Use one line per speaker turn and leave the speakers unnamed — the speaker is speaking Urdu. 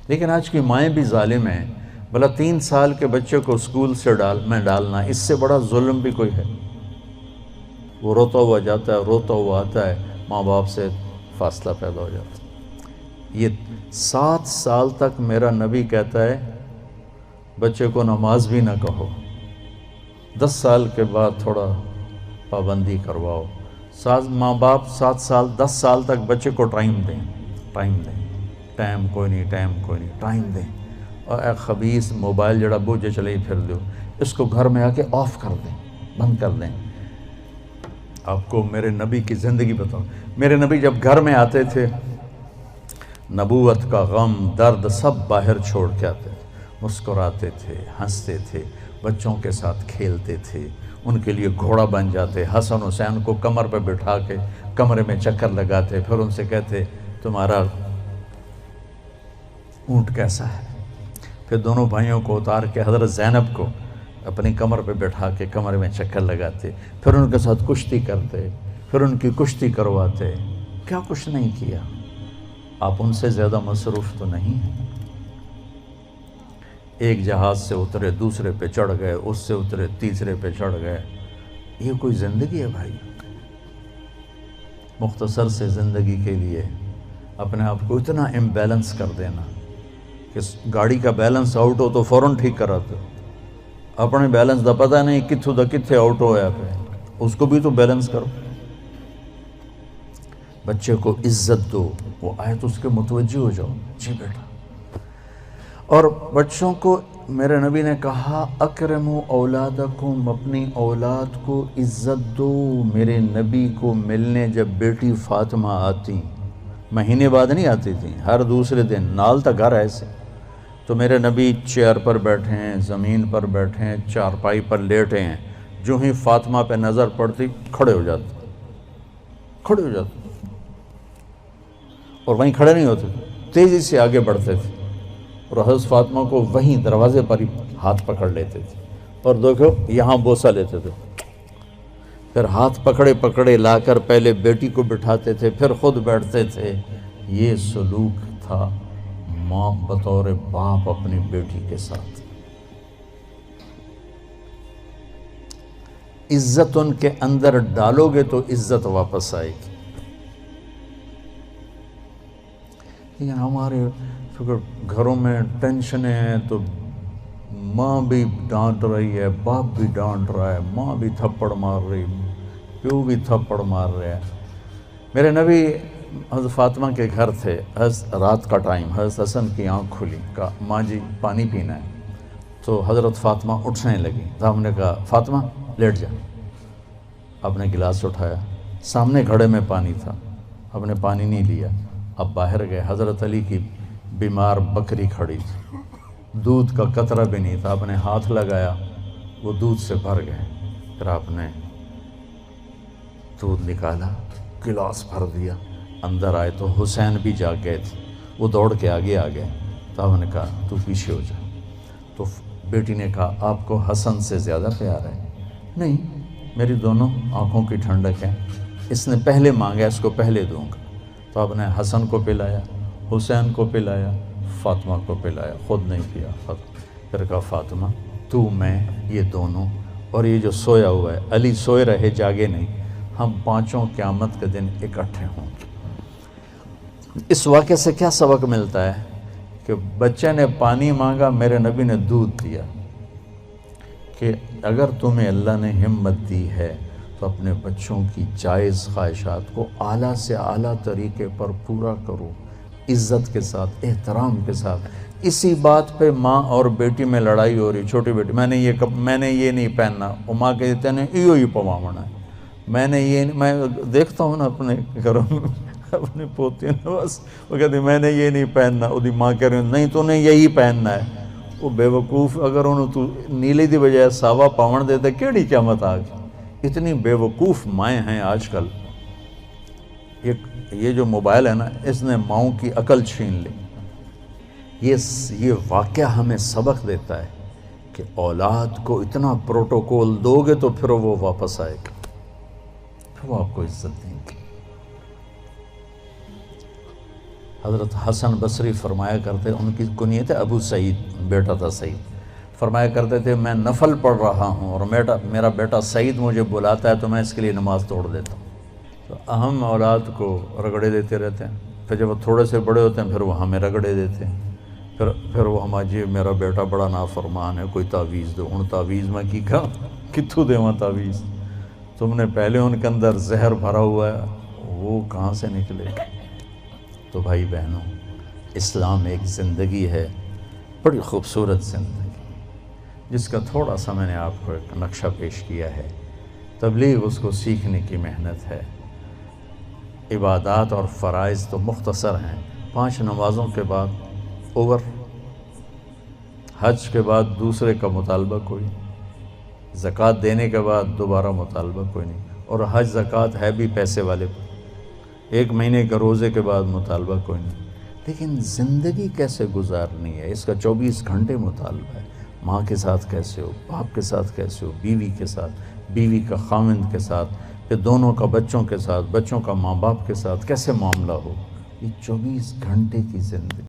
لیکن آج کی مائیں بھی ظالم ہیں. بھلا 3 سال کے بچے کو اسکول سے ڈالنا، اس سے بڑا ظلم بھی کوئی ہے؟ وہ روتا ہوا جاتا ہے، روتا ہوا آتا ہے، ماں باپ سے فاصلہ پیدا ہو جاتا ہے. یہ 7 سال تک میرا نبی کہتا ہے بچے کو نماز بھی نہ کہو، 10 سال کے بعد تھوڑا پابندی کرواؤ. ماں باپ 7 سال 10 سال تک بچے کو ٹائم دیں، ٹائم کوئی نہیں، ٹائم دیں. اور اے خبیث موبائل جڑا بوجھے چلے ہی پھر دو، اس کو گھر میں آ کے آف کر دیں، بند کر دیں. آپ کو میرے نبی کی زندگی بتاؤں. میرے نبی جب گھر میں آتے تھے، نبوت کا غم درد سب باہر چھوڑ کے آتے تھے، مسکراتے تھے، ہنستے تھے، بچوں کے ساتھ کھیلتے تھے، ان کے لیے گھوڑا بن جاتے. حسن حسین کو کمر پہ بٹھا کے کمرے میں چکر لگاتے، پھر ان سے کہتے تمہارا اونٹ کیسا ہے. پھر دونوں بھائیوں کو اتار کے حضرت زینب کو اپنی کمر پہ بٹھا کے کمرے میں چکر لگاتے، پھر ان کے ساتھ کشتی کرتے، پھر ان کی کشتی کرواتے. کیا کچھ نہیں کیا. آپ ان سے زیادہ مصروف تو نہیں ہیں. ایک جہاز سے اترے، دوسرے پہ چڑھ گئے، اس سے اترے، تیسرے پہ چڑھ گئے. یہ کوئی زندگی ہے بھائی؟ مختصر سے زندگی کے لیے اپنے آپ کو اتنا امبیلنس کر دینا کہ گاڑی کا بیلنس آؤٹ ہو تو فوراً ٹھیک کراتے ہو. اپنے بیلنس دا پتہ نہیں کتھوں دا کتھے آؤٹ ہویا پہ، اس کو بھی تو بیلنس کرو. بچے کو عزت دو، وہ آیت اس کے متوجہ ہو جاؤ. جی بیٹا. اور بچوں کو میرے نبی نے کہا اکرموا اولادکم، اپنی اولاد کو عزت دو. میرے نبی کو ملنے جب بیٹی فاطمہ آتی، مہینے بعد نہیں آتی تھی، ہر دوسرے دن، نال تا گھر ایسے. تو میرے نبی چیئر پر بیٹھے ہیں، زمین پر بیٹھے ہیں، چارپائی پر لیٹے ہیں، جو ہی فاطمہ پہ نظر پڑتی کھڑے ہو جاتے، اور وہیں کھڑے نہیں ہوتے، تیزی سے آگے بڑھتے تھے، اور حضرت فاطمہ کو وہیں دروازے پر ہی ہاتھ پکڑ لیتے تھے، اور دیکھو یہاں بوسہ لیتے تھے. پھر ہاتھ پکڑے لا کر پہلے بیٹی کو بٹھاتے تھے، پھر خود بیٹھتے تھے. یہ سلوک تھا ماں بطور باپ اپنی بیٹی کے ساتھ. عزت ان کے اندر ڈالو گے تو عزت واپس آئے گی. لیکن ہمارے گھروں میں ٹینشنیں ہیں تو ماں بھی ڈانٹ رہی ہے، باپ بھی ڈانٹ رہا ہے، ماں بھی تھپڑ مار رہی، پیو بھی تھپڑ مار رہے ہیں. میرے نبی حضرت فاطمہ کے گھر تھے، رات کا ٹائم، حضرت حسن کی آنکھ کھلی، کہا ماں جی پانی پینا ہے. تو حضرت فاطمہ اٹھنے لگی، تو ہم نے کہا فاطمہ لیٹ جا. آپ نے گلاس اٹھایا، سامنے گھڑے میں پانی تھا، آپ نے پانی نہیں لیا. اب باہر گئے، حضرت علی کی بیمار بکری کھڑی تھی، دودھ کا قطرہ بھی نہیں تھا. آپ نے ہاتھ لگایا، وہ دودھ سے بھر گئے. پھر آپ نے دودھ نکالا، گلاس بھر دیا. اندر آئے تو حسین بھی جاگ گئے تھے، وہ دوڑ کے آگے آ گئے. تو ہم نے کہا تو پیچھے ہو جا. تو بیٹی نے کہا آپ کو حسن سے زیادہ پیار ہے؟ نہیں، میری دونوں آنکھوں کی ٹھنڈک ہے، اس نے پہلے مانگا، اس کو پہلے دوں گا. تو آپ نے حسن کو پلایا، حسین کو پلایا، فاطمہ کو پلایا، خود نہیں پیا. پھر کہا فاطمہ تو، میں، یہ دونوں، اور یہ جو سویا ہوا ہے، علی سوئے رہے جاگے نہیں، ہم پانچوں قیامت کے دن اکٹھے ہوں گے. اس واقعے سے کیا سبق ملتا ہے؟ کہ بچے نے پانی مانگا، میرے نبی نے دودھ دیا. کہ اگر تمہیں اللہ نے ہمت دی ہے تو اپنے بچوں کی جائز خواہشات کو اعلیٰ سے اعلیٰ طریقے پر پورا کرو، عزت کے ساتھ، احترام کے ساتھ. اسی بات پہ ماں اور بیٹی میں لڑائی ہو رہی. چھوٹی بیٹی میں نے یہ نہیں پہننا، وہ ماں کہتے ہیں ایو ہی پواونا ہے. میں دیکھتا ہوں نا اپنے گھروں میں اپنی پوتیوں نے، بس وہ کہتی میں نے یہ نہیں پہننا، وہ ماں کہہ رہی نہیں تو نے یہی پہننا ہے. وہ بے وقوف، اگر انہوں تو نیلے دی بجائے ساوا پاون دیتے کیڑی قیامت آ گئی. اتنی بے وقوف مائیں ہیں آج کل. یہ جو موبائل ہے نا، اس نے ماؤں کی عقل چھین لی. یہ واقعہ ہمیں سبق دیتا ہے کہ اولاد کو اتنا پروٹوکول دو گے تو پھر وہ واپس آئے گا، پھر وہ آپ کو عزت دیں گے. حضرت حسن بصری فرمایا کرتے، ان کی کنیت ہے ابو سعید، بیٹا تھا سعید، فرمایا کرتے تھے میں نفل پڑھ رہا ہوں اور میرا بیٹا سعید مجھے بلاتا ہے تو میں اس کے لیے نماز توڑ دیتا ہوں۔ تو اہم اولاد کو رگڑے دیتے رہتے ہیں، پھر جب وہ تھوڑے سے بڑے ہوتے ہیں پھر وہ ہمیں رگڑے دیتے ہیں، پھر وہ ہمارا جی میرا بیٹا بڑا نافرمان ہے، کوئی تعویذ دو، ان تعویذ میں کی کہا کتھو دے وہاں تعویذ، تم نے پہلے ان کے اندر زہر بھرا ہوا ہے، وہ کہاں سے نکلے۔ تو بھائی بہنوں، اسلام ایک زندگی ہے، بڑی خوبصورت زندگی، جس کا تھوڑا سا میں نے آپ کو ایک نقشہ پیش کیا ہے۔ تبلیغ اس کو سیکھنے کی محنت ہے۔ عبادات اور فرائض تو مختصر ہیں، 5 نمازوں کے بعد اوور، حج کے بعد دوسرے کا مطالبہ کوئی نہیں، زکوٰۃ دینے کے بعد دوبارہ مطالبہ کوئی نہیں، اور حج زکوٰۃ ہے بھی پیسے والے پر، 1 مہینے کے روزے کے بعد مطالبہ کوئی نہیں، لیکن زندگی کیسے گزارنی ہے اس کا 24 گھنٹے مطالبہ ہے۔ ماں کے ساتھ کیسے ہو، باپ کے ساتھ کیسے ہو، بیوی کے ساتھ، بیوی کا خاوند کے ساتھ، پھر دونوں کا بچوں کے ساتھ، بچوں کا ماں باپ کے ساتھ کیسے معاملہ ہو، یہ 24 گھنٹے کی زندگی۔